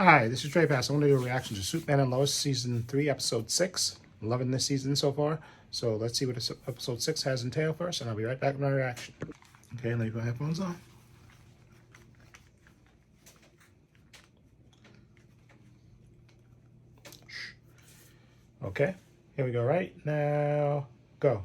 Hi, this is Trey Pass. I want to do a reaction to Superman and Lois Season 3, Episode 6. I'm loving this season so far. So let's see what Episode 6 has entail first, and I'll be right back with my reaction. Okay, leave my headphones on. Okay, here we go right now. Go.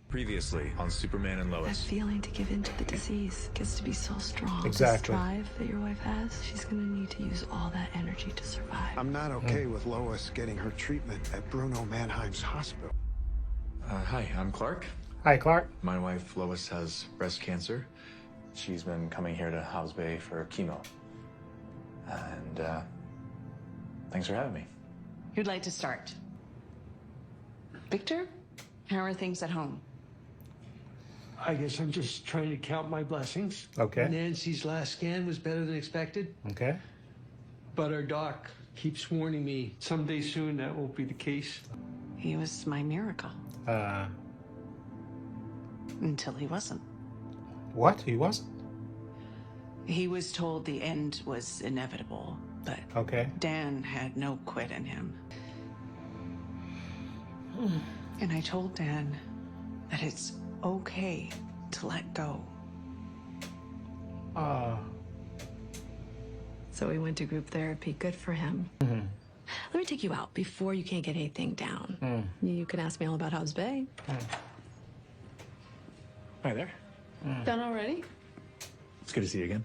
Previously on Superman and That Lois. feeling to give in to the disease gets to be so strong. Exactly. This drive that your wife has, she's gonna need to use all that energy to survive. I'm not okay with Lois getting her treatment at Bruno Mannheim's hospital. Hi, I'm Clark. Hi, Clark. My wife Lois has breast cancer. She's been coming here to House Bay for chemo. And thanks for having me. Who'd like to start? Victor? How are things at home? I guess I'm just trying to count my blessings. Okay. Nancy's last scan was better than expected, Okay. but our doc keeps warning me someday soon that won't be the case. He was my miracle. Until he wasn't. What? He wasn't? He was told the end was inevitable, but Okay. Dan had no quit in him. And I told Dan that it's okay to let go. So we went to group therapy. Good for him. Let me take you out before you can't get anything down. You can ask me all about House Bay. Hi there. Done already? It's good to see you again.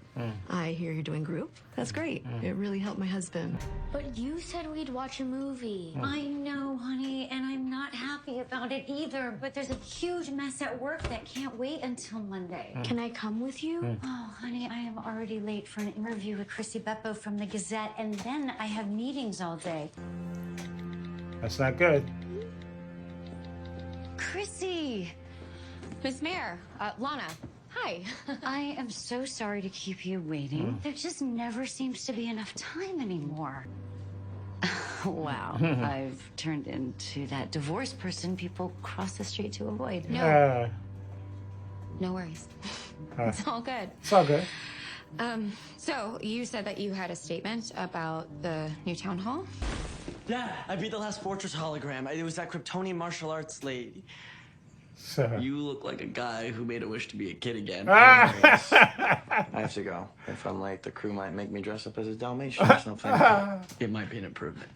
I hear you're doing group. That's great. It really helped my husband. But you said we'd watch a movie. I know, honey, and I'm not happy about it either, but there's a huge mess at work that can't wait until Monday. Can I come with you? Oh, honey, I am already late for an interview with Chrissy Beppo from the Gazette, and then I have meetings all day. That's not good. Chrissy! Miss Mayor, Lana, hi. I am so sorry to keep you waiting. There just never seems to be enough time anymore. Wow, I've turned into that divorce person people cross the street to avoid. No, no worries. It's all good. It's all good. So you said that you had a statement about the new town hall? Yeah, I beat the last Fortress hologram. It was that Kryptonian martial arts lady. So. You look like a guy who made a wish to be a kid again. Anyways, I have to go. If I'm late, the crew might make me dress up as a Dalmatian or something. It might be an improvement.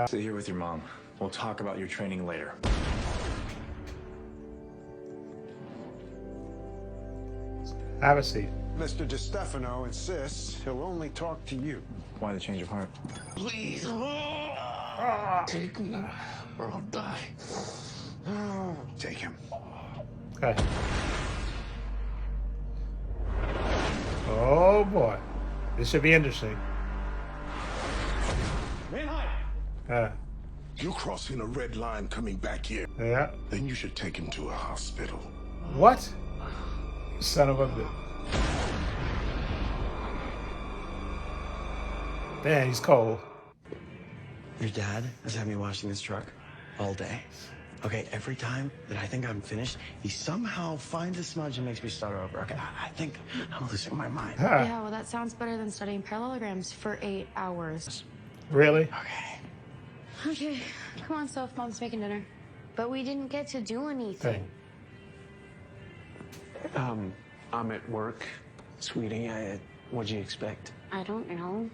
Sit here with your mom. We'll talk about your training later. Have a seat. Mr. DeStefano insists he'll only talk to you. Why the change of heart? Please, take me or I'll die. Take him. Okay. Oh boy. This should be interesting. Mannheim! You're crossing a red line coming back here. Yeah. Then you should take him to a hospital. What? Son of a bitch. Man, he's cold. Your dad has had me washing this truck all day. Okay, every time that I think I'm finished, he somehow finds a smudge and makes me start over. Okay, I think I'm losing my mind. Yeah, well, that sounds better than studying parallelograms for 8 hours. Really? Okay. Okay, come on, Soph. Mom's making dinner. But we didn't get to do anything. I'm at work. Sweetie, what'd you expect? I don't know.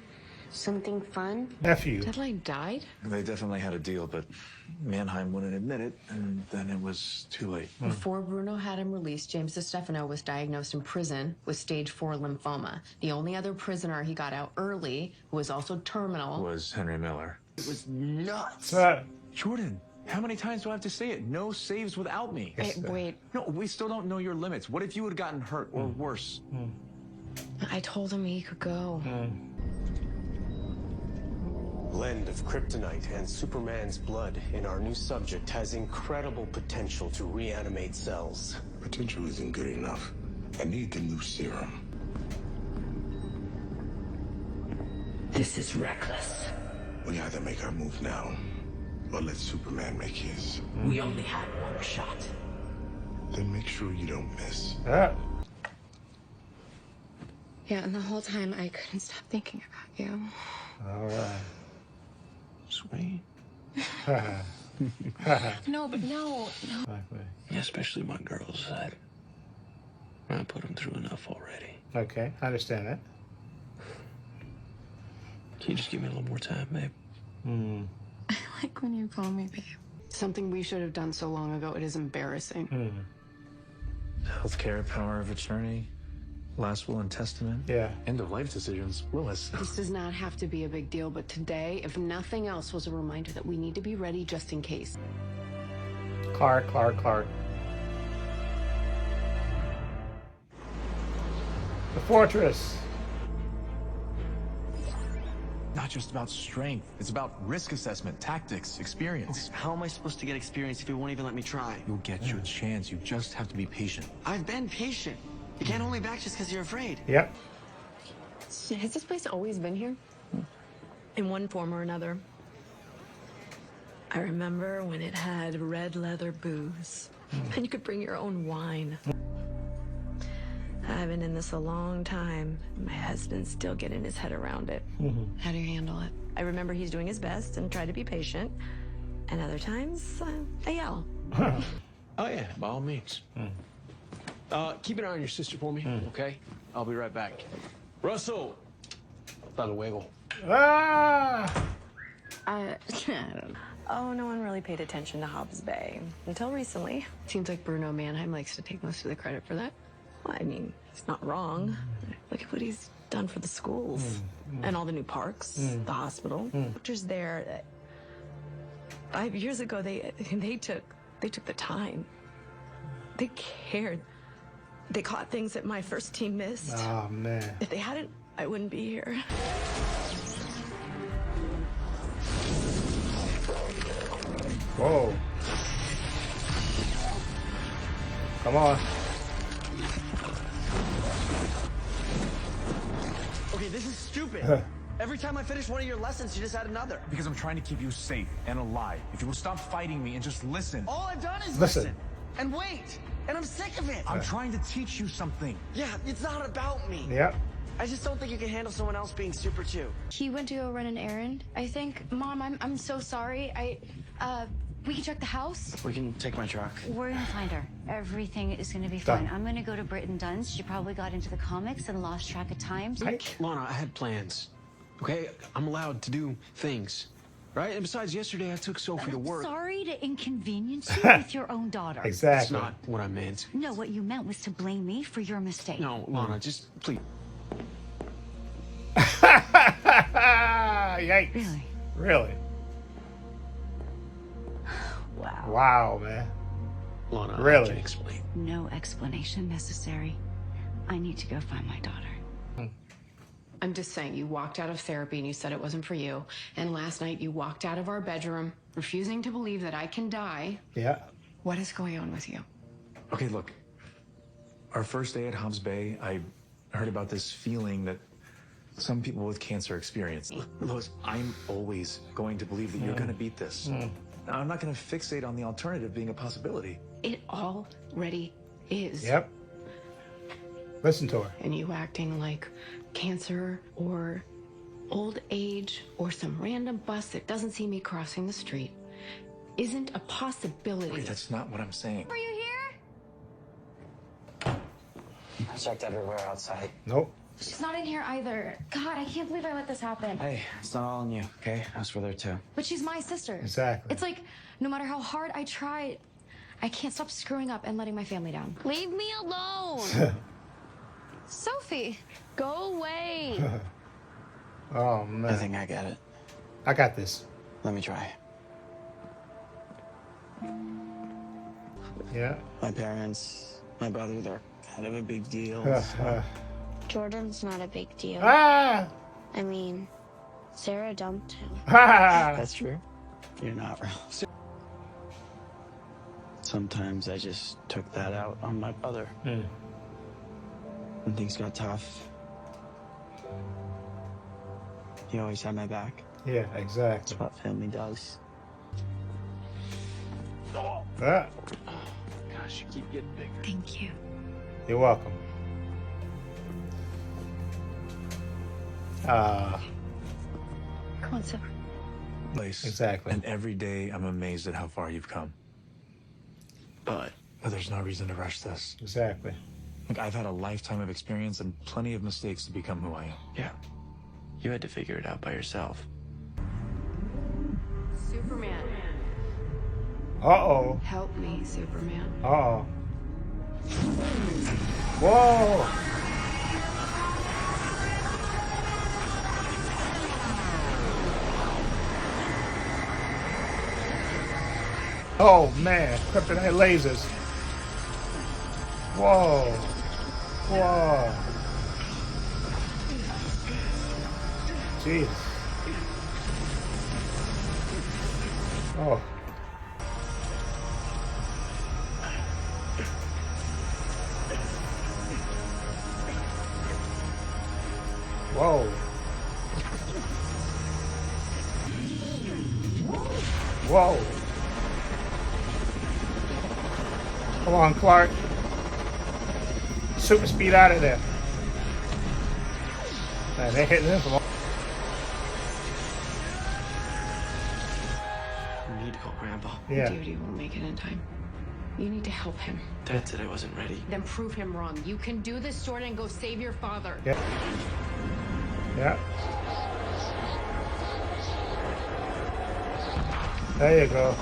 Something fun? Nephew. Deadline died? They definitely had a deal, but Mannheim wouldn't admit it, and then it was too late. Before Bruno had him released, James DeStefano was diagnosed in prison with stage 4 lymphoma. The only other prisoner he got out early, who was also terminal, Was Henry Miller. It was nuts. Jordan, how many times do I have to say it? No saves without me. Wait, No, we still don't know your limits. What if you had gotten hurt or worse? I told him he could go. Blend of kryptonite and Superman's blood in our new subject has incredible potential to reanimate cells. Potential isn't good enough. I need the new serum. This is reckless. We either make our move now, or let Superman make his. We only had one shot. Then make sure you don't miss. Yeah, and the whole time I couldn't stop thinking about you. All right. Sweet. No, but no. Yeah, especially my girls. I put them through enough already. Okay, I understand that. Can you just give me a little more time, babe? I like when you call me babe. Something we should have done so long ago. It is embarrassing. Healthcare, power of attorney, last will and testament. Yeah. End of life decisions. Lois. This does not have to be a big deal, but today, if nothing else, was a reminder that we need to be ready just in case. Clark. The fortress. Not just about strength. It's about risk assessment, tactics, experience. How am I supposed to get experience if you won't even let me try? You'll get your chance. You just have to be patient. I've been patient. You can't hold me back just because you're afraid. Yep. Has this place always been here? In one form or another. I remember when it had red leather booze. And you could bring your own wine. I've been in this a long time. My husband's still getting his head around it. How do you handle it? I remember he's doing his best and try to be patient. And other times, I yell. Oh, yeah, by all means. Keep an eye on your sister for me, okay? I'll be right back. Russell! Hasta luego. Ah! I don't know. Oh, no one really paid attention to Hobbs Bay until recently. Seems like Bruno Mannheim likes to take most of the credit for that. Well, I mean, he's not wrong. Look at what he's done for the schools and all the new parks, the hospital. Doctors there. 5 years ago, they took the time. They cared. They caught things that my first team missed. Oh man. If they hadn't, I wouldn't be here. Whoa. Come on. Okay, this is stupid. Every time I finish one of your lessons, you just add another. Because I'm trying to keep you safe and alive. If you will stop fighting me and just listen. All I've done is Listen. listen and wait. And I'm sick of it. I'm trying to teach you something. Yeah, it's not about me. Yep. I just don't think you can handle someone else being super too. He went to go run an errand, I think. Mom, I'm so sorry. We can check the house. We can take my truck. We're gonna find her. Everything is gonna be Done. fine. I'm gonna go to Britton Dunn's. She probably got into the comics and lost track of time. Lana, I had plans. Okay? I'm allowed to do things. Right? And besides, yesterday I took Sophie to work. Sorry to inconvenience you with your own daughter. That's Exactly. not what I meant. No, what you meant was to blame me for your mistake. No, Lana, just please. Yikes. Really? Really? Wow. Wow, man. Lana, I Really? can explain. No explanation necessary. I need to go find my daughter. I'm just saying, you walked out of therapy and you said it wasn't for you. And last night you walked out of our bedroom, refusing to believe that I can die. Yeah. What is going on with you? Okay, look. Our first day at Hobbs Bay, I heard about this feeling that some people with cancer experience. Lois, I'm always going to believe that you're going to beat this. I'm not going to fixate on the alternative being a possibility. It already is. Yep. Listen to her. And you acting like cancer or old age or some random bus that doesn't see me crossing the street isn't a possibility. Okay, that's not what I'm saying. Are you here? I checked everywhere outside. Nope. She's not in here either. God, I can't believe I let this happen. Hey, it's not all on you, okay? I was for there too. But she's my sister. Exactly. It's like, no matter how hard I try, I can't stop screwing up and letting my family down. Leave me alone. Sophie, go away. Oh man. I think I get it. I got this. Let me try. Yeah. My parents, my brother, they're kind of a big deal. Jordan's not a big deal. Ah! I mean, Sarah dumped him. Ah! That's true. You're not wrong. Sometimes I just took that out on my brother. When things got tough, he always had my back. Yeah, exactly. That's what family does. Ah, Gosh, you keep getting bigger. Thank you. you're welcome. Come on, Sip. Place. Exactly. And every day I'm amazed at how far you've come. But there's no reason to rush this. Exactly. Look, I've had a lifetime of experience and plenty of mistakes to become who I am. Yeah. You had to figure it out by yourself. Superman. Uh-oh. Help me, Superman. Uh-oh. Whoa! Oh man, kryptonite lasers. Whoa. Whoa. Jeez. Oh. Whoa. Whoa. Come on, Clark. Super speed out of there. Man, they're hitting him from all. You need to call Grandpa. Yeah. Duty won't make it in time. You need to help him. Dad said I wasn't ready. Then prove him wrong. You can do this, Jordan, and go save your father. Yeah. Yeah. There you go.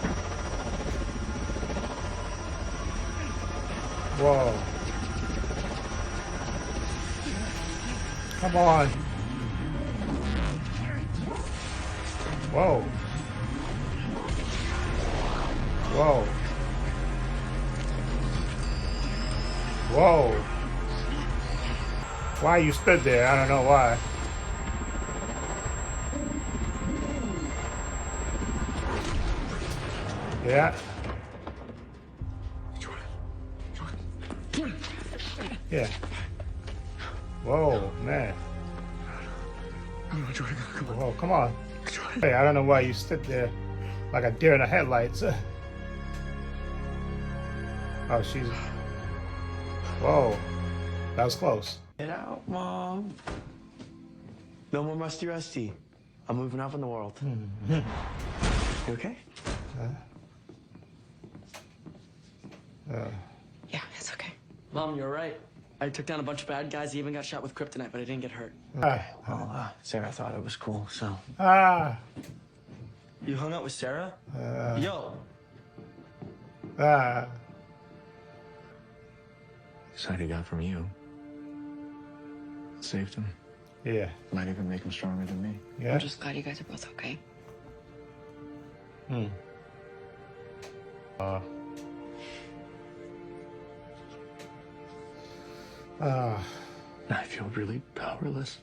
Whoa. Come on. Whoa. Whoa. Whoa. Why you stood there? I don't know why. Yeah. Yeah. Whoa, man. Whoa, come on. Hey, I don't know why you stood there like a deer in the headlights. Oh, she's... Whoa. That was close. Get out, Mom. No more Rusty. I'm moving up in the world. You okay? Yeah, it's okay. Mom, you're right. I took down a bunch of bad guys. I even got shot with kryptonite, but I didn't get hurt. Well, Sarah thought it was cool, so. You hung out with Sarah? Yo. Excited he got from you. Saved him. Yeah. Might even make him stronger than me. Yeah. I'm just glad you guys are both okay. I feel really powerless.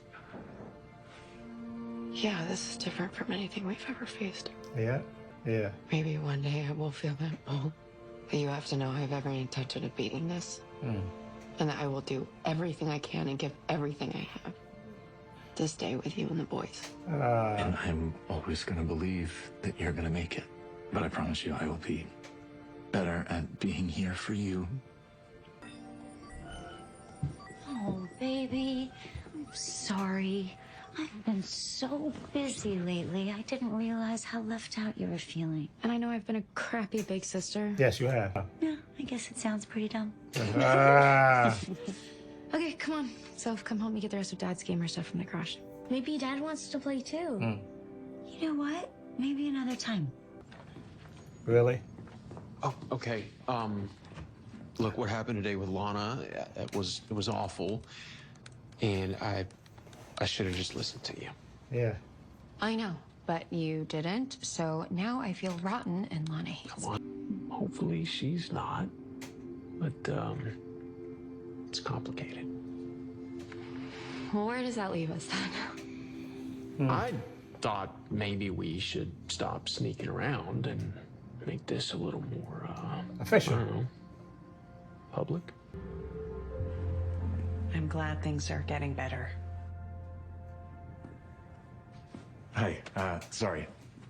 Yeah, this is different from anything we've ever faced. Yeah. Yeah. Maybe one day I will feel that all. But you have to know I have every intention of beating this. And that I will do everything I can and give everything I have to stay with you and the boys. And I'm always going to believe that you're going to make it. But I promise you I will be better at being here for you. Oh, baby. I'm sorry. I've been so busy lately. I didn't realize how left out you were feeling. And I know I've been a crappy big sister. Yes, you have. Yeah, I guess it sounds pretty dumb. Okay, come on. So come help me get the rest of Dad's gamer stuff from the garage. Maybe Dad wants to play too. You know what? Maybe another time. Really? Oh, okay. Look, what happened today with Lana, it was awful. And I should have just listened to you. Yeah. I know, but you didn't. So now I feel rotten and Lana hates Come on. Hopefully she's not. But, it's complicated. Well, where does that leave us then? I thought maybe we should stop sneaking around and make this a little more, official. I don't know, public. I'm glad things are getting better. Hi, sorry.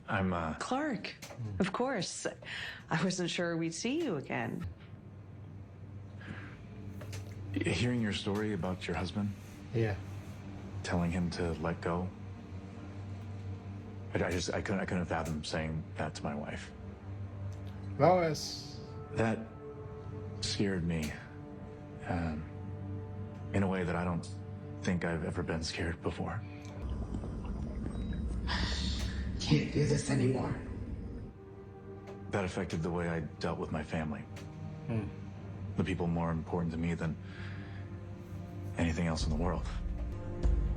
I'm, Clark, of course. I wasn't sure we'd see you again. hearing your story about your husband. Yeah. telling him to let go. I couldn't fathom saying that to my wife. Lois. That scared me in a way that I don't think I've ever been scared before. Can't do this anymore. That affected the way I dealt with my family. The people more important to me than anything else in the world.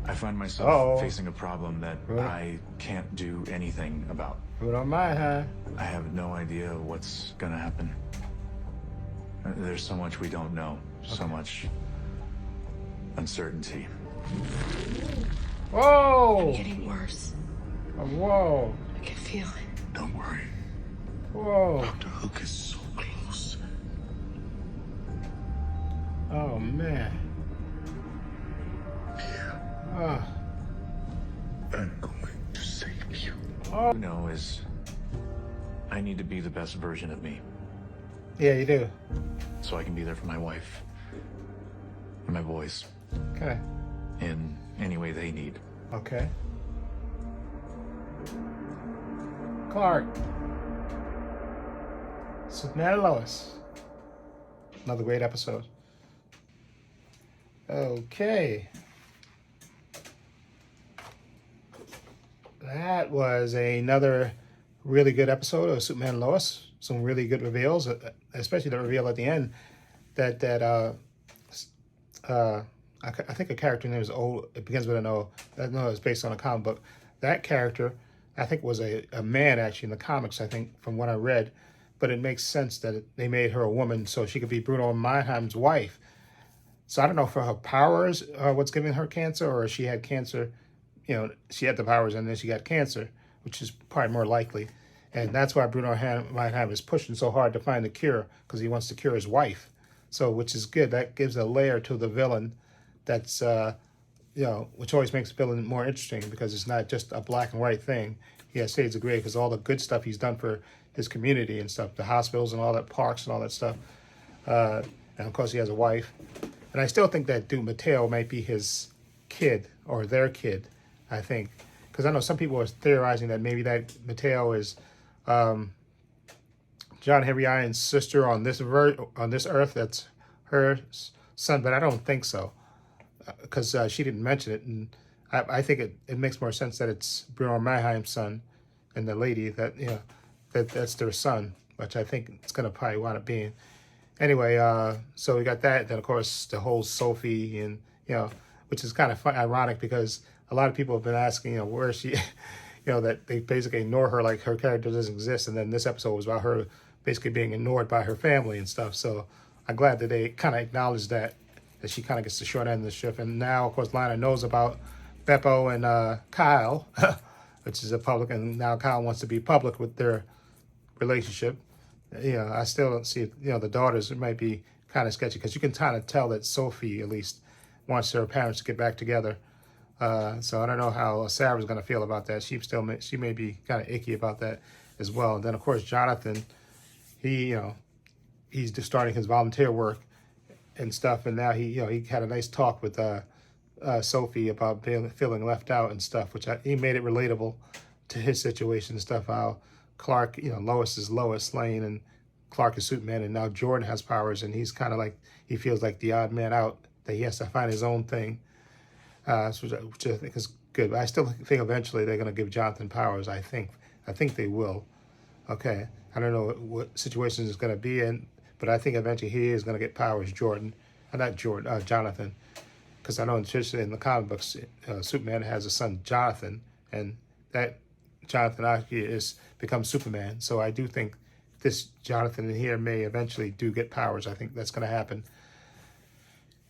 I find myself facing a problem that I can't do anything about. Put on my huh? I have no idea what's gonna happen. There's so much we don't know, so much uncertainty. Whoa! I'm getting worse. Whoa! I can feel it. Don't worry. Whoa! Dr. Hook is so close. Oh man. I'm going to save you. All I know is I need to be the best version of me. Yeah, you do. So I can be there for my wife and my boys. Okay. In any way they need. Okay. Clark. Superman and Lois. Another great episode. Okay. That was another really good episode of Superman and Lois. Some really good reveals, especially the reveal at the end that I think a character name is O. It begins with an O. I know it's based on a comic book. That character, I think, was a man actually in the comics. I think from what I read, but it makes sense that they made her a woman so she could be Bruno Mannheim's wife. So I don't know if her powers are what's giving her cancer, or she had cancer. You know, she had the powers and then she got cancer, which is probably more likely. And that's why Bruno Mannheim is pushing so hard to find the cure, because he wants to cure his wife. So, which is good. That gives a layer to the villain that's, which always makes the villain more interesting, because it's not just a black and white thing. He has shades of gray because all the good stuff he's done for his community and stuff, the hospitals and all that, parks and all that stuff. And of course he has a wife. And I still think that dude Mateo might be his kid or their kid, I think. Because I know some people are theorizing that maybe that Mateo is John Henry Irons' sister on this earth. That's her son, but I don't think so, because she didn't mention it. And I think it makes more sense that it's Bruno Mannheim's son and the lady that's their son, which I think it's going to probably wind up being. Anyway, so we got that. Then, of course, the whole Sophie and, which is kind of ironic, because a lot of people have been asking, where is she, that they basically ignore her like her character doesn't exist. And then this episode was about her basically being ignored by her family and stuff. So I'm glad that they kind of acknowledged that she kind of gets the short end of the ship. And now, of course, Lana knows about Beppo and Kyle, which is a public, and now Kyle wants to be public with their relationship. I still don't see, the daughters, it might be kind of sketchy, because you can kind of tell that Sophie, at least, wants her parents to get back together. So I don't know how Sarah's going to feel about that. She may be kind of icky about that as well. And then, of course, Jonathan, he's just starting his volunteer work and stuff. And now he had a nice talk with Sophie about feeling left out and stuff, which he made it relatable to his situation and stuff. How Clark, Lois is Lois Lane and Clark is Superman, and now Jordan has powers, and he's kind of like, he feels like the odd man out, that he has to find his own thing, which I think is good. But I still think eventually they're going to give Jonathan powers. I think they will. Okay, I don't know what situation it's going to be in, but I think eventually he is going to get powers. Jonathan, because I know in the comic books, Superman has a son, Jonathan, and that Jonathan actually becomes Superman. So I do think this Jonathan in here may eventually do get powers. I think that's going to happen.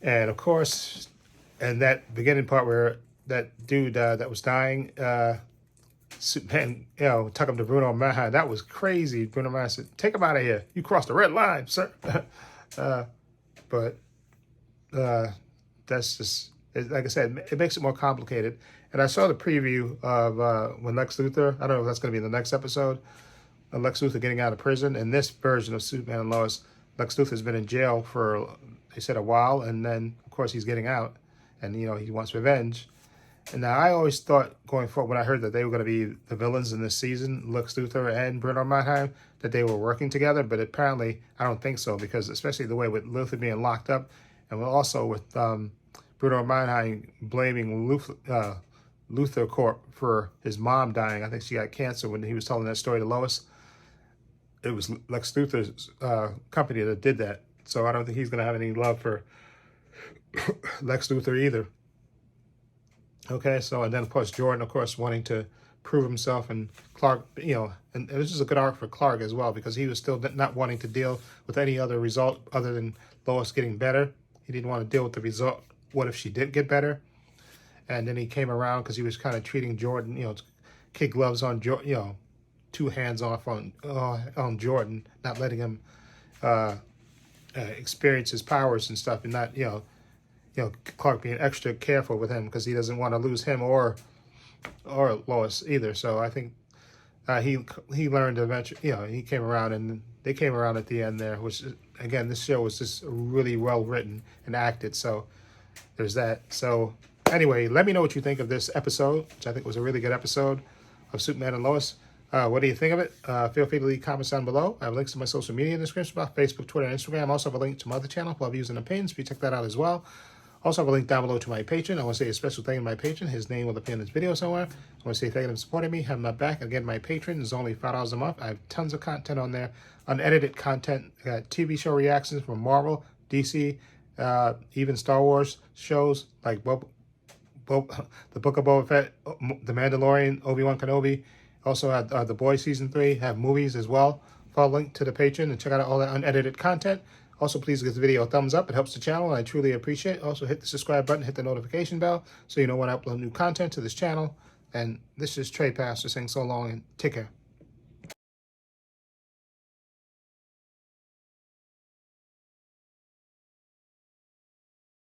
And of course, and that beginning part where that dude that was dying, Superman, took him to Bruno Mannheim. That was crazy. Bruno Mannheim said, "Take him out of here. You crossed the red line, sir." But that's just, like I said, it makes it more complicated. And I saw the preview of when Lex Luthor, I don't know if that's going to be in the next episode, Lex Luthor getting out of prison. In this version of Superman and Lois, Lex Luthor's been in jail for, they said, a while, and then, of course, he's getting out, and, he wants revenge. And now I always thought going forward, when I heard that they were going to be the villains in this season, Lex Luthor and Bruno Mannheim, that they were working together. But apparently, I don't think so, because especially the way with Luthor being locked up, and also with Bruno Mannheim blaming Luthor Corp for his mom dying. I think she got cancer when he was telling that story to Lois. It was Lex Luthor's company that did that. So I don't think he's going to have any love for Lex Luthor either. Okay, so, and then, of course, Jordan, of course, wanting to prove himself, and Clark, you know, and this is a good arc for Clark as well, because he was still not wanting to deal with any other result other than Lois getting better. He didn't want to deal with the result. What if she did get better? And then he came around because he was kind of treating Jordan, you know, kid gloves on, you know, 2 hands off on Jordan, not letting him experience his powers and stuff, and not, you know, Clark being extra careful with him because he doesn't want to lose him or Lois either. So I think he learned eventually, you know, he came around, and they came around at the end there, which, again, this show was just really well written and acted. So there's that. So anyway, let me know what you think of this episode, which I think was a really good episode of Superman and Lois. What do you think of it? Feel free to leave comments down below. I have links to my social media in the description box, Facebook, Twitter, and Instagram. I also have a link to my other channel, Love Using the Pins, if you check that out as well. Also have a link down below to my patron. I want to say a special thank you to my patron. His name will appear in this video somewhere. I want to say thank you for supporting me, having my back. Again, my patron is only $5 a month. I have tons of content on there, unedited content. I got TV show reactions from Marvel, DC, even Star Wars shows like the Book of Boba Fett, The Mandalorian, Obi-Wan Kenobi. Also have The Boys Season 3, have movies as well. Follow link to the patron and check out all that unedited content. Also, please give the video a thumbs up. It helps the channel, and I truly appreciate it. Also, hit the subscribe button, hit the notification bell, so you know when I upload new content to this channel. And this is Trey Pastor saying so long, and take care.